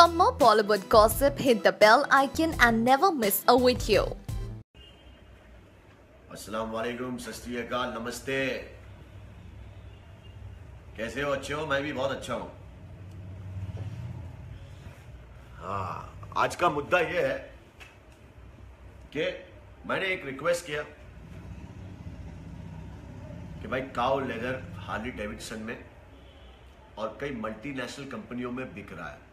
For more Bollywood gossip, hit the bell icon and never miss a video. अस्सलाम वालेकुम, सत श्री अकाल, नमस्ते। कैसे हो? अच्छे हो? मैं भी बहुत अच्छा हूं। हाँ, आज का मुद्दा यह है कि मैंने एक रिक्वेस्ट किया कि भाई काउ लेदर हार्ली डेविडसन में और कई मल्टीनेशनल कंपनियों में बिक रहा है,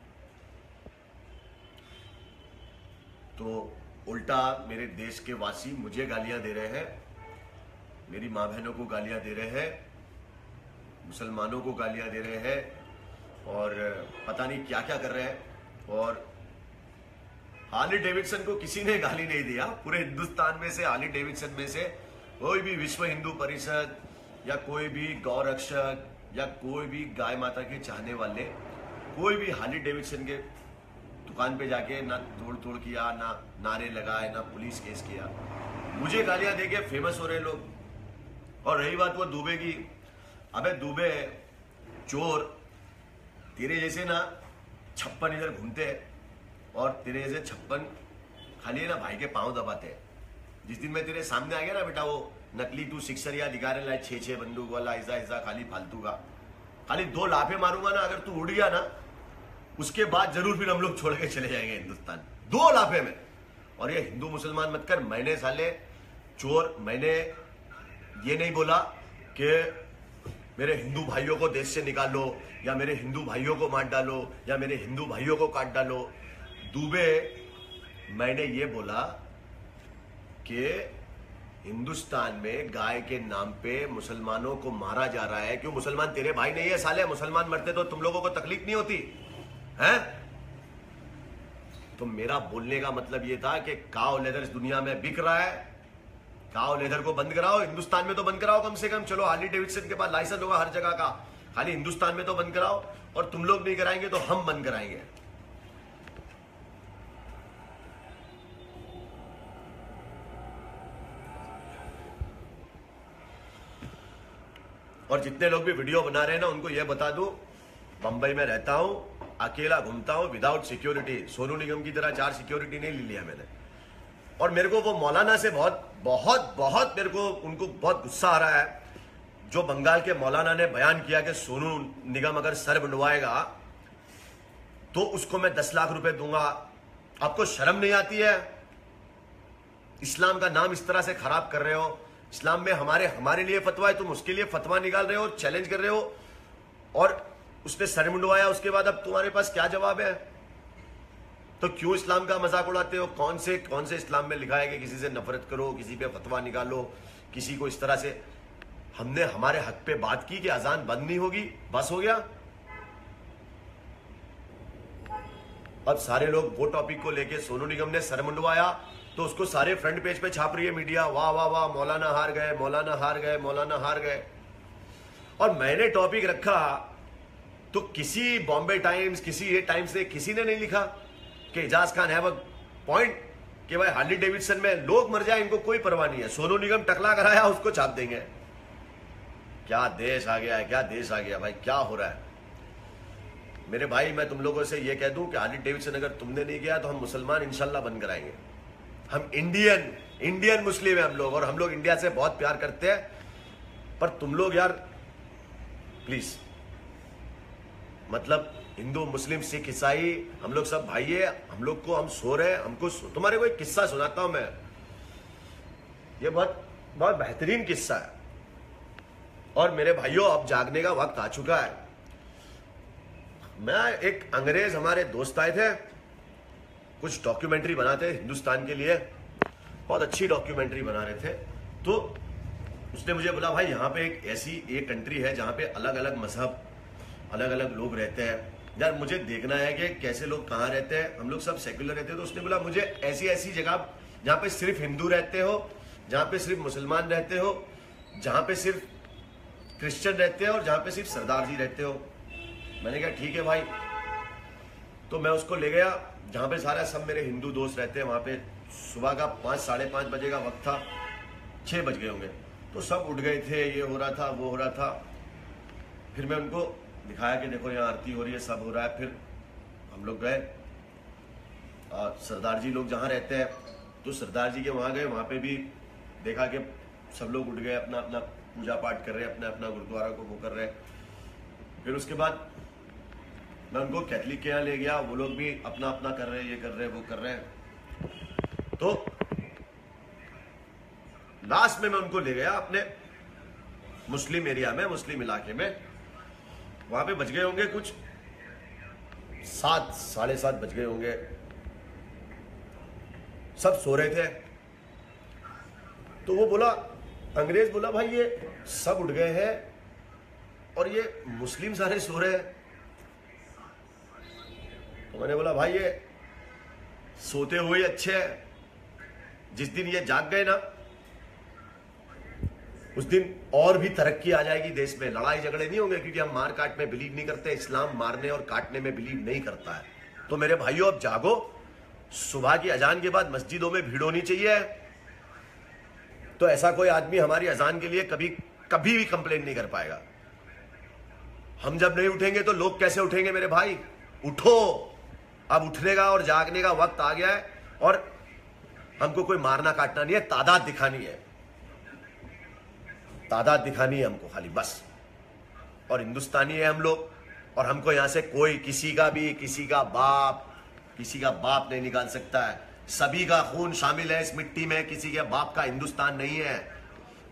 तो उल्टा मेरे देश के वासी मुझे गालियां दे रहे हैं, मेरी माँ बहनों को गालियां दे रहे हैं, मुसलमानों को गालियां दे रहे हैं और पता नहीं क्या क्या कर रहे हैं। और हार्ली डेविडसन को किसी ने गाली नहीं दिया। पूरे हिंदुस्तान में से हार्ली डेविडसन में से कोई भी विश्व हिंदू परिषद या कोई भी गौ रक्षक या कोई भी गाय माता के चाहने वाले कोई भी हार्ली डेविडसन के दुकान पे जाके ना तोड़ किया, ना नारे लगाए, ना पुलिस केस किया। मुझे गालियां देके फेमस हो रहे लोग। और रही बात वो दुबे की, अबे दुबे चोर, तेरे जैसे ना 56 इधर घूमते हैं और तेरे जैसे 56 खाली है ना भाई के पांव दबाते हैं। जिस दिन मैं तेरे सामने आ गया ना बेटा, वो नकली तू सिक्सरिया दिखा रहे ला, 6 बंदूक वाला, ऐसा खाली फालतू का, खाली 2 लाफे मारूंगा ना, अगर तू उड़ गया ना उसके बाद जरूर फिर हम लोग छोड़ के चले जाएंगे हिंदुस्तान, 2 लाफे में। और ये हिंदू मुसलमान मत कर। मैंने साले चोर, मैंने ये नहीं बोला कि मेरे हिंदू भाइयों को देश से निकालो या मेरे हिंदू भाइयों को मार डालो या मेरे हिंदू भाइयों को काट डालो। दुबे, मैंने ये बोला कि हिंदुस्तान में गाय के नाम पे मुसलमानों को मारा जा रहा है। क्यों? मुसलमान तेरे भाई नहीं है साले? मुसलमान मरते तो तुम लोगों को तकलीफ नहीं होती है? तो मेरा बोलने का मतलब यह था कि काउ लेदर इस दुनिया में बिक रहा है, काउ लेदर को बंद कराओ। हिंदुस्तान में तो बंद कराओ कम से कम। चलो हार्ली डेविडसन के पास लाइसेंस होगा हर जगह का, खाली हिंदुस्तान में तो बंद कराओ। और तुम लोग नहीं कराएंगे तो हम बंद कराएंगे। और जितने लोग भी वीडियो बना रहे हैं ना, उनको यह बता दूं, बंबई में रहता हूं, अकेला घूमता हूं, विदाउट सिक्योरिटी। सोनू निगम की तरह 4 सिक्योरिटी नहीं ले लिया मैंने। और मेरे को वो मौलाना से बहुत मेरे को उनको बहुत गुस्सा आ रहा है, जो बंगाल के मौलाना ने बयान किया कि सोनू निगम अगर सर बनवाएगा तो उसको मैं 10 लाख रुपए दूंगा। आपको शर्म नहीं आती है? इस्लाम का नाम इस तरह से खराब कर रहे हो। इस्लाम में हमारे लिए फतवा है, तुम उसके लिए फतवा निकाल रहे हो, चैलेंज कर रहे हो। और उसने सर मुंडवाया, उसके बाद अब तुम्हारे पास क्या जवाब है? तो क्यों इस्लाम का मजाक उड़ाते हो? कौन से इस्लाम में लिखा है कि किसी से नफरत करो, किसी पे फतवा निकालो, किसी को इस तरह से? हमने हमारे हक पे बात की कि अजान बंद नहीं होगी, बस हो गया। अब सारे लोग वो टॉपिक को लेके सोनू निगम ने सर मुंडवाया तो उसको सारे फ्रंट पेज पे छाप रही है मीडिया, वाह वाह वाह, मौलाना हार गए, मौलाना हार गए, मौलाना हार गए। और मैंने टॉपिक रखा तो किसी बॉम्बे टाइम्स, किसी ये टाइम्स ने, किसी ने नहीं लिखा कि Ejaz Khan have a point कि भाई हार्ली डेविडसन में लोग मर जाए इनको कोई परवाह नहीं है, सोनू निगम टकला कराया उसको छाप देंगे। क्या देश आ गया है, क्या देश आ गया भाई, क्या हो रहा है? मेरे भाई, मैं तुम लोगों से ये कह दूं कि हार्ली डेविडसन अगर तुमने नहीं किया तो हम मुसलमान इंशाल्लाह बंद कराएंगे। हम इंडियन मुस्लिम है हम लोग, और हम लोग इंडिया से बहुत प्यार करते हैं। पर तुम लोग यार प्लीज, मतलब हिंदू मुस्लिम सिख ईसाई हम लोग सब भाई है। हम लोग को, हम सो रहे हैं, हमको तुम्हारे को एक किस्सा सुनाता हूं मैं। ये बहुत बेहतरीन किस्सा है। और मेरे भाइयों, अब जागने का वक्त आ चुका है। मैं एक अंग्रेज, हमारे दोस्त आए थे, कुछ डॉक्यूमेंट्री बनाते हिंदुस्तान के लिए, बहुत अच्छी डॉक्यूमेंट्री बना रहे थे। तो उसने मुझे बोला, भाई यहाँ पे एक कंट्री है जहाँ पे अलग अलग मजहब, अलग अलग लोग रहते हैं, यार मुझे देखना है कि कैसे लोग कहाँ रहते हैं, हम लोग सब सेक्युलर रहते हैं। तो उसने बोला, मुझे ऐसी जगह जहाँ पे सिर्फ हिंदू रहते हो, जहाँ पे सिर्फ मुसलमान रहते हो, जहाँ पे सिर्फ क्रिश्चियन रहते हो और जहाँ पे सिर्फ सरदार जी रहते हो। मैंने कहा ठीक है भाई। तो मैं उसको ले गया जहाँ पे सारा सब मेरे हिंदू दोस्त रहते हैं। वहाँ पे सुबह का 5 साढ़े 5 बजे का वक्त था, 6 बज गए होंगे। तो सब उठ गए थे, ये हो रहा था, वो हो रहा था। फिर मैं उनको दिखाया कि देखो यहाँ आरती हो रही है, सब हो रहा है। फिर हम लोग गए, सरदार जी लोग जहाँ रहते हैं, तो सरदार जी के वहाँ गए, वहाँ पे भी देखा कि सब लोग उठ गए, अपना अपना पूजा पाठ कर रहे हैं, अपना अपना गुरुद्वारा को वो कर रहे हैं। फिर उसके बाद मैं उनको कैथलिक के यहाँ ले गया, वो लोग भी अपना अपना कर रहे हैं, ये कर रहे हैं, वो कर रहे हैं। तो लास्ट में मैं उनको ले गया अपने मुस्लिम एरिया में, मुस्लिम इलाके में। वहां पे बज गए होंगे कुछ 7, 7:30 बज गए होंगे, सब सो रहे थे। तो वो बोला, अंग्रेज बोला, भाई ये सब उठ गए हैं और ये मुस्लिम सारे सो रहे हैं। तो मैंने बोला, भाई ये सोते हुए अच्छे हैं, जिस दिन ये जाग गए ना, उस दिन और भी तरक्की आ जाएगी देश में, लड़ाई झगड़े नहीं होंगे, क्योंकि हम मार काट में बिलीव नहीं करते, इस्लाम मारने और काटने में बिलीव नहीं करता है। तो मेरे भाइयों, अब जागो, सुबह की अजान के बाद मस्जिदों में भीड़ होनी चाहिए। तो ऐसा कोई आदमी हमारी अजान के लिए कभी भी कंप्लेन नहीं कर पाएगा। हम जब नहीं उठेंगे तो लोग कैसे उठेंगे मेरे भाई? उठो, अब उठने का और जागने का वक्त आ गया है, और हमको कोई मारना काटना नहीं है, तादाद दिखानी है, तादाद दिखानी है हमको खाली, बस। और हिंदुस्तानी है हम लोग, और हमको यहां से कोई किसी का बाप नहीं निकाल सकता है। सभी का खून शामिल है इस मिट्टी में, किसी के बाप का हिंदुस्तान नहीं है।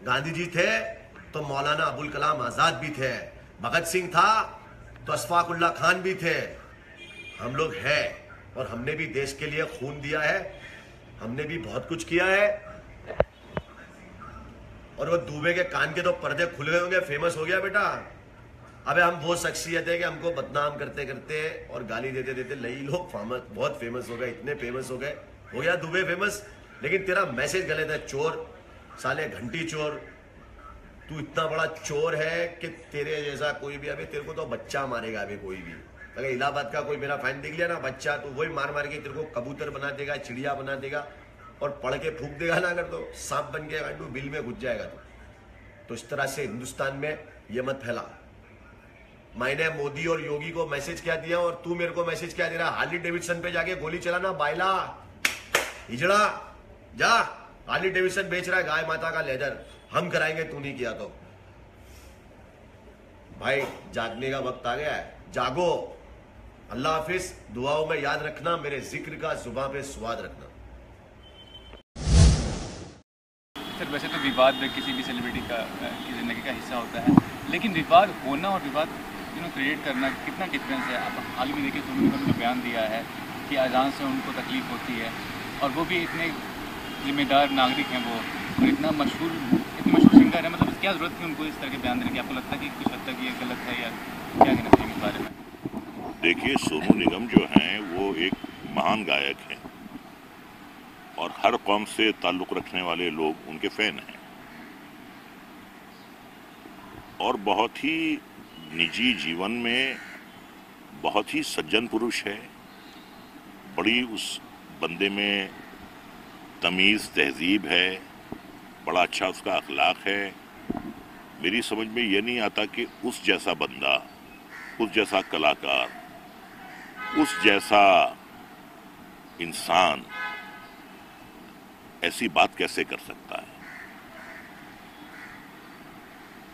गांधी जी थे तो मौलाना अबुल कलाम आजाद भी थे, भगत सिंह था तो अशफाकुल्ला खान भी थे। हम लोग हैं, और हमने भी देश के लिए खून दिया है, हमने भी बहुत कुछ किया है। और वो दुबे के कान के तो पर्दे खुल गए होंगे, फेमस हो गया बेटा। अबे हम वो शख्सियत है कि हमको बदनाम करते करते और गाली देते देते नई लोग बहुत फेमस हो गए, इतने फेमस हो गए, हो गया दुबे फेमस। लेकिन तेरा मैसेज गलत है, चोर साले, घंटी चोर। तू इतना बड़ा चोर है कि तेरे जैसा कोई भी, अभी तेरे को तो बच्चा मारेगा अभी कोई भी। अगर इलाहाबाद का कोई मेरा फैन दिख लिया ना बच्चा, तो वही मार मार के तेरे को कबूतर बना देगा, चिड़िया बना देगा, और पढ़ के फूंक देगा ना, अगर तो सांप बन के तू बिल में घुस जाएगा। तो इस तरह से हिंदुस्तान में ये मत फैला। मैंने मोदी और योगी को मैसेज क्या दिया, और तू मेरे को मैसेज क्या दे रहा? हार्ली डेविडसन पे जाके गोली चलाना, बायला हिजड़ा, जा। हार्ली डेविडसन बेच रहा है गाय माता का लेदर, हम कराएंगे, तू नहीं किया तो। भाई जागने का वक्त आ गया है, जागो। अल्लाह हाफिज, दुआओं में याद रखना, मेरे जिक्र का जुबान पे स्वाद रखना। सर वैसे तो विवाद किसी भी सेलिब्रिटी की ज़िंदगी का हिस्सा होता है, लेकिन विवाद होना और विवाद क्रिएट करना कितना डिफरेंस है। आप हाल में देखिए, सोनू निगम ने बयान दिया है कि अजान से उनको तकलीफ होती है, और वो भी इतने जिम्मेदार नागरिक हैं वो, और इतने मशहूर सिंगर है। मतलब क्या ज़रूरत थी उनको इस तरह के बयान देने की? आपको लगता है कि कुछ हद तक ये गलत है, या क्या कहना चाहिए इस बारे में? देखिए, सोनू निगम जो हैं वो एक महान गायक हैं, और हर कौम से ताल्लुक़ रखने वाले लोग उनके फ़ैन हैं, और बहुत ही निजी जीवन में बहुत ही सज्जन पुरुष है। बड़ी उस बंदे में तमीज़ तहजीब है, बड़ा अच्छा उसका अखलाक है। मेरी समझ में ये नहीं आता कि उस जैसा बंदा, उस जैसा कलाकार, उस जैसा इंसान ऐसी बात कैसे कर सकता है।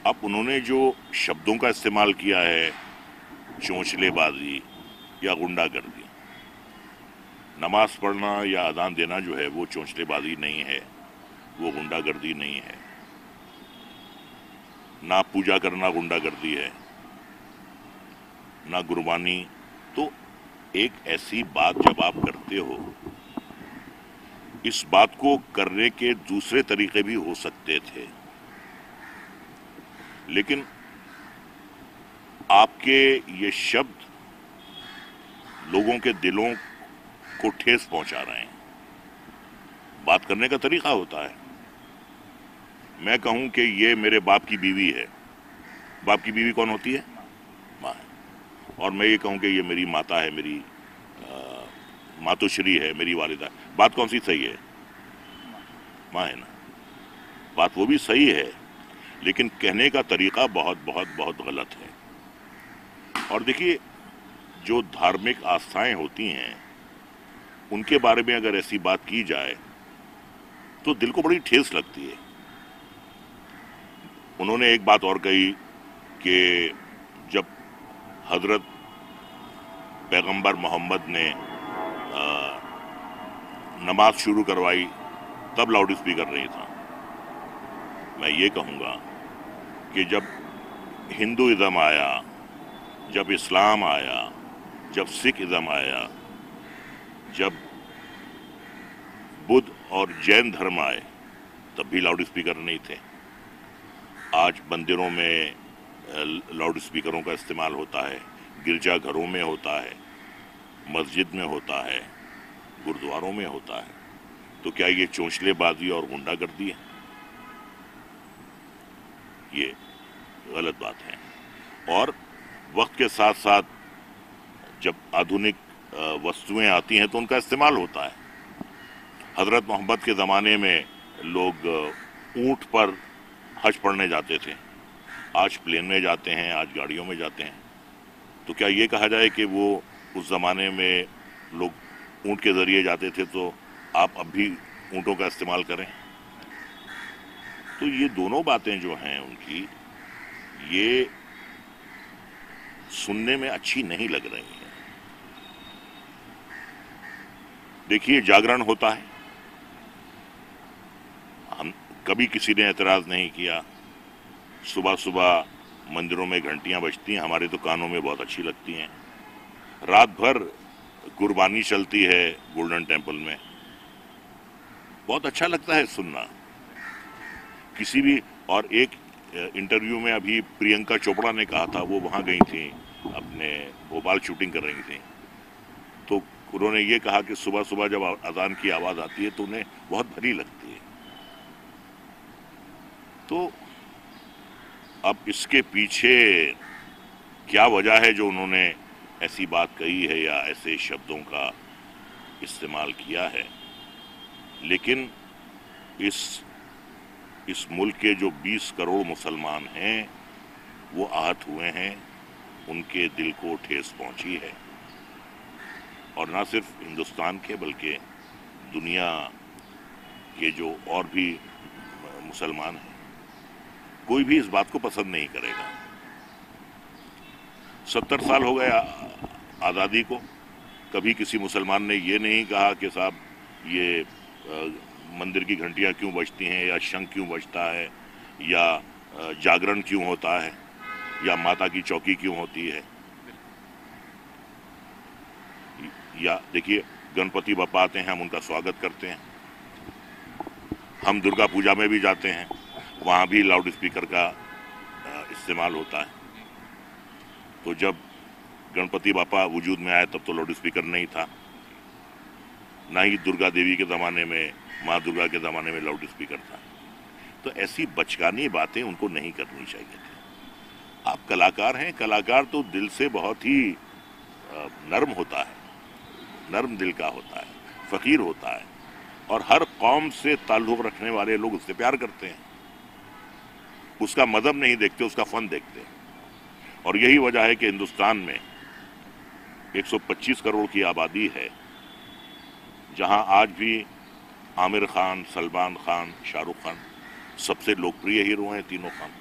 अब उन्होंने जो शब्दों का इस्तेमाल किया है, चोंचलेबाजी या गुंडागर्दी, नमाज पढ़ना या अजान देना जो है वो चोंचलेबाजी नहीं है, वो गुंडागर्दी नहीं है। ना पूजा करना गुंडागर्दी है, ना गुरबानी। तो एक ऐसी बात जब आप करते हो, इस बात को करने के दूसरे तरीके भी हो सकते थे, लेकिन आपके ये शब्द लोगों के दिलों को ठेस पहुंचा रहे हैं। बात करने का तरीका होता है। मैं कहूं कि ये मेरे बाप की बीवी है। बाप की बीवी कौन होती है? माँ है। और मैं ये कहूं कि ये मेरी माता है, मेरी मातोश्री है, मेरी वालिदा। बात कौन सी सही है? माँ है ना। बात वो भी सही है, लेकिन कहने का तरीका बहुत बहुत बहुत गलत है। और देखिए, जो धार्मिक आस्थाएं होती हैं उनके बारे में अगर ऐसी बात की जाए तो दिल को बड़ी ठेस लगती है। उन्होंने एक बात और कही कि जब हजरत पैगंबर मोहम्मद ने नमाज शुरू करवाई तब लाउड स्पीकर नहीं था। मैं ये कहूँगा कि जब हिंदुइज्म आया, जब इस्लाम आया, जब सिखइज्म आया, जब बुद्ध और जैन धर्म आए तब भी लाउड स्पीकर नहीं थे। आज मंदिरों में लाउड स्पीकरों का इस्तेमाल होता है, गिरजाघरों में होता है, मस्जिद में होता है, गुरुद्वारों में होता है। तो क्या ये चोंचलेबाजी और गुंडागर्दी है? ये गलत बात है। और वक्त के साथ साथ जब आधुनिक वस्तुएं आती हैं तो उनका इस्तेमाल होता है। हजरत मोहम्मद के ज़माने में लोग ऊंट पर हज पढ़ने जाते थे, आज प्लेन में जाते हैं, आज गाड़ियों में जाते हैं। तो क्या ये कहा जाए कि वो उस ज़माने में लोग ऊंट के ज़रिए जाते थे तो आप अब भी ऊंटों का इस्तेमाल करें? तो ये दोनों बातें जो हैं उनकी, ये सुनने में अच्छी नहीं लग रही हैं। देखिए, जागरण होता है, हम कभी किसी ने एतराज नहीं किया। सुबह सुबह मंदिरों में घंटियां बजती हैं, हमारे तो कानों में बहुत अच्छी लगती हैं। रात भर गुरबानी चलती है गोल्डन टेम्पल में, बहुत अच्छा लगता है सुनना। किसी भी, और एक इंटरव्यू में अभी प्रियंका चोपड़ा ने कहा था, वो वहाँ गई थी, अपने भोपाल शूटिंग कर रही थी, तो उन्होंने ये कहा कि सुबह सुबह जब अजान की आवाज़ आती है तो उन्हें बहुत भली लगती है। तो अब इसके पीछे क्या वजह है जो उन्होंने ऐसी बात कही है या ऐसे शब्दों का इस्तेमाल किया है? लेकिन इस मुल्क के जो 20 करोड़ मुसलमान हैं वो आहत हुए हैं, उनके दिल को ठेस पहुंची है। और ना सिर्फ हिंदुस्तान के बल्कि दुनिया के जो और भी मुसलमान हैं, कोई भी इस बात को पसंद नहीं करेगा। 70 साल हो गए आज़ादी को, कभी किसी मुसलमान ने ये नहीं कहा कि साहब ये मंदिर की घंटियां क्यों बजती हैं, या शंख क्यों बजता है, या जागरण क्यों होता है, या माता की चौकी क्यों होती है। या देखिए, गणपति बप्पा आते हैं, हम उनका स्वागत करते हैं। हम दुर्गा पूजा में भी जाते हैं, वहाँ भी लाउड स्पीकर का इस्तेमाल होता है। तो जब गणपति बापा वजूद में आए तब तो लाउड स्पीकर नहीं था, ना ही दुर्गा देवी के ज़माने में, माँ दुर्गा के ज़माने में लाउड स्पीकर था। तो ऐसी बचकानी बातें उनको नहीं करनी चाहिए थी। आप कलाकार हैं, कलाकार तो दिल से बहुत ही नर्म होता है, नर्म दिल का होता है, फ़कीर होता है, और हर कौम से ताल्लुक़ रखने वाले लोग उससे प्यार करते हैं। उसका मज़हब नहीं देखते, उसका फ़न देखते हैं। और यही वजह है कि हिंदुस्तान में 125 करोड़ की आबादी है, जहां आज भी आमिर खान, सलमान खान, शाहरुख खान सबसे लोकप्रिय हीरो हैं, तीनों खान।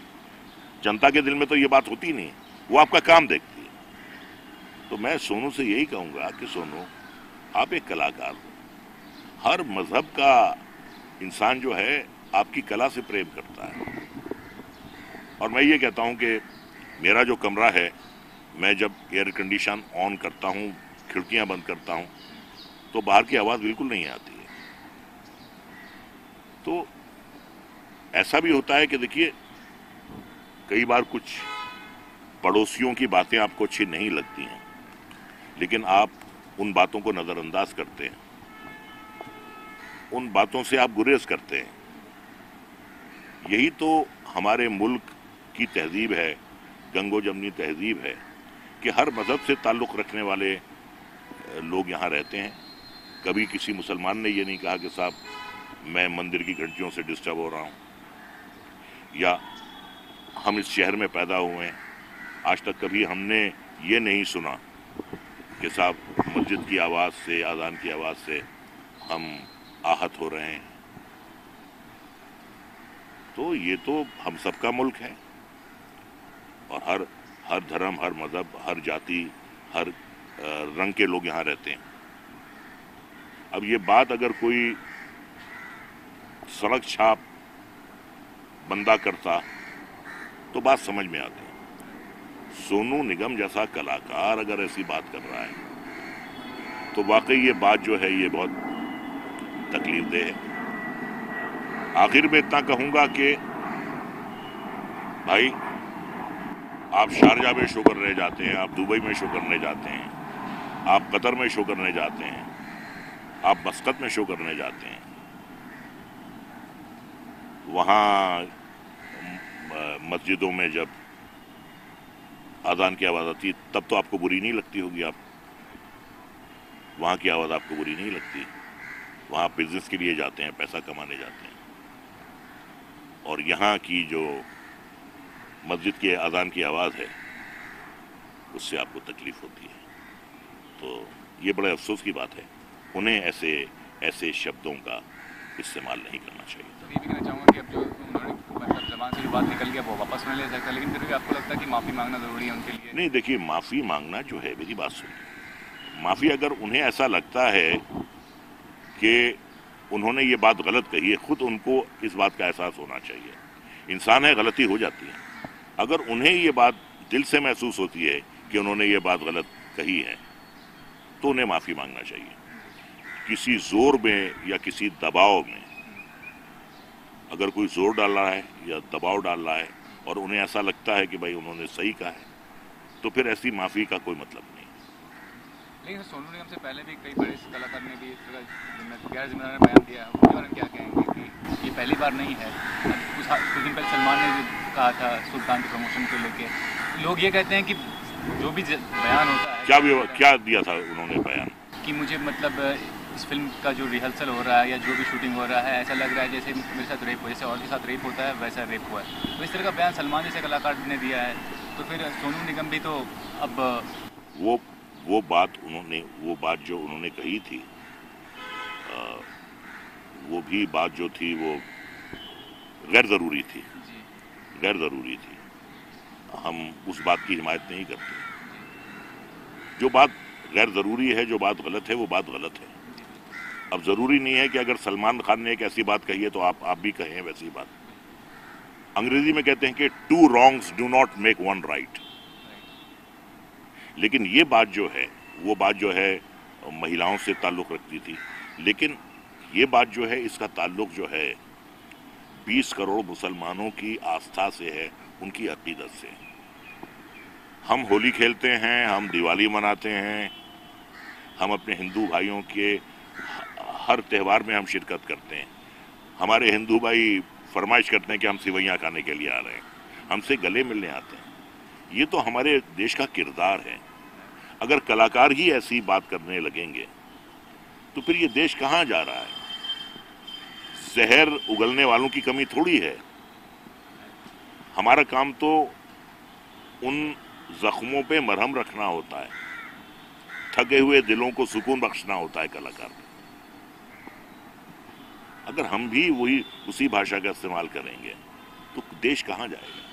जनता के दिल में तो ये बात होती नहीं, वो आपका काम देखती है। तो मैं सोनू से यही कहूँगा कि सोनू, आप एक कलाकार हो, हर मजहब का इंसान जो है आपकी कला से प्रेम करता है। और मैं ये कहता हूँ कि मेरा जो कमरा है, मैं जब एयर कंडीशन ऑन करता हूँ, खिड़कियाँ बंद करता हूँ, तो बाहर की आवाज़ बिल्कुल नहीं आती है। तो ऐसा भी होता है कि देखिए, कई बार कुछ पड़ोसियों की बातें आपको अच्छी नहीं लगती हैं, लेकिन आप उन बातों को नज़रअंदाज करते हैं, उन बातों से आप गुरेज करते हैं। यही तो हमारे मुल्क की तहजीब है, गंगो जमनी तहजीब है, कि हर मज़हब से ताल्लुक़ रखने वाले लोग यहाँ रहते हैं। कभी किसी मुसलमान ने ये नहीं कहा कि साहब मैं मंदिर की घंटियों से डिस्टर्ब हो रहा हूँ, या हम इस शहर में पैदा हुए हैं, आज तक कभी हमने ये नहीं सुना कि साहब मस्जिद की आवाज़ से, अजान की आवाज़ से हम आहत हो रहे हैं। तो ये तो हम सबका मुल्क है और हर धर्म, हर मजहब, हर जाति, हर रंग के लोग यहाँ रहते हैं। अब ये बात अगर कोई सड़क छाप बंदा करता तो बात समझ में आती। सोनू निगम जैसा कलाकार अगर ऐसी बात कर रहा है तो वाकई ये बात जो है ये बहुत तकलीफदेह है। आखिर में इतना कहूंगा कि भाई आप शारजा में शो करने जाते हैं, आप दुबई में शो करने जाते हैं, आप कतर में शो करने जाते हैं, आप मस्कत में शो करने जाते हैं, वहाँ मस्जिदों में जब अजान की आवाज़ आती तब तो आपको बुरी नहीं लगती होगी, आप वहाँ की आवाज़ आपको बुरी नहीं लगती। वहाँ बिजनेस के लिए जाते हैं, पैसा कमाने जाते हैं, और यहाँ की जो मस्जिद के अजान की आवाज़ है उससे आपको तकलीफ होती है। तो ये बड़े अफसोस की बात है, उन्हें ऐसे शब्दों का इस्तेमाल नहीं करना चाहिए। तो ये भी कहना चाहूँगा कि अब जो उन्होंने मतलब ज़बान से जो बात निकल गया वो वापस नहीं ले सकता, लेकिन फिर भी आपको लगता है कि माफ़ी मांगना ज़रूरी है उनके लिए? नहीं, देखिए, माफ़ी मांगना जो है, मेरी बात सुनिए, माफ़ी अगर उन्हें ऐसा लगता है कि उन्होंने ये बात गलत कही है, खुद उनको इस बात का एहसास होना चाहिए। इंसान है, गलती हो जाती है। अगर उन्हें ये बात दिल से महसूस होती है कि उन्होंने ये बात गलत कही है तो उन्हें माफ़ी मांगना चाहिए। किसी जोर में या किसी दबाव में अगर कोई जोर डाल रहा है या दबाव डाल रहा है और उन्हें ऐसा लगता है कि भाई उन्होंने सही कहा है, तो फिर ऐसी माफ़ी का कोई मतलब नहीं। लेकिन सोनू निगम से पहले भी कई बड़े कलाकार ने भी इस तरह गैर जिम्मेदार बयान दिया है, उसके बारे में क्या कहेंगे कि ये पहली बार नहीं है? कुछ दिन पहले सलमान ने जो कहा था सुल्तान के प्रमोशन को लेके, लोग ये कहते हैं कि जो भी बयान होता है, क्या दिया था उन्होंने बयान? कि मुझे मतलब इस फिल्म का जो रिहर्सल हो रहा है या जो भी शूटिंग हो रहा है, ऐसा लग रहा है जैसे मेरे साथ रेप हो, जैसे और के साथ रेप होता है वैसा रेप हुआ है। तो इस तरह का बयान सलमान जैसे कलाकार ने दिया है, तो फिर सोनू निगम भी तो अब वो बात जो उन्होंने कही थी, वो भी बात जो थी वो गैर ज़रूरी थी, गैर ज़रूरी थी। हम उस बात की हिमायत नहीं करते। जो बात गैर ज़रूरी है, जो बात गलत है, वो बात गलत है। अब ज़रूरी नहीं है कि अगर सलमान खान ने एक ऐसी बात कही है तो आप भी कहें वैसी बात। अंग्रेजी में कहते हैं कि 2 wrongs do not make 1 right। लेकिन ये बात जो है, वो बात जो है महिलाओं से ताल्लुक़ रखती थी, लेकिन ये बात जो है इसका ताल्लुक़ जो है 20 करोड़ मुसलमानों की आस्था से है, उनकी अक़ीदत से। हम होली खेलते हैं, हम दिवाली मनाते हैं, हम अपने हिंदू भाइयों के हर त्यौहार में हम शिरकत करते हैं। हमारे हिंदू भाई फरमाइश करते हैं कि हम सिवैयाँ खाने के लिए आ रहे हैं, हमसे गले मिलने आते हैं। ये तो हमारे देश का किरदार है। अगर कलाकार ही ऐसी बात करने लगेंगे तो फिर ये देश कहाँ जा रहा है? जहर उगलने वालों की कमी थोड़ी है। हमारा काम तो उन जख्मों पे मरहम रखना होता है, थके हुए दिलों को सुकून बख्शना होता है कलाकार। अगर हम भी उसी भाषा का इस्तेमाल करेंगे तो देश कहाँ जाएगा?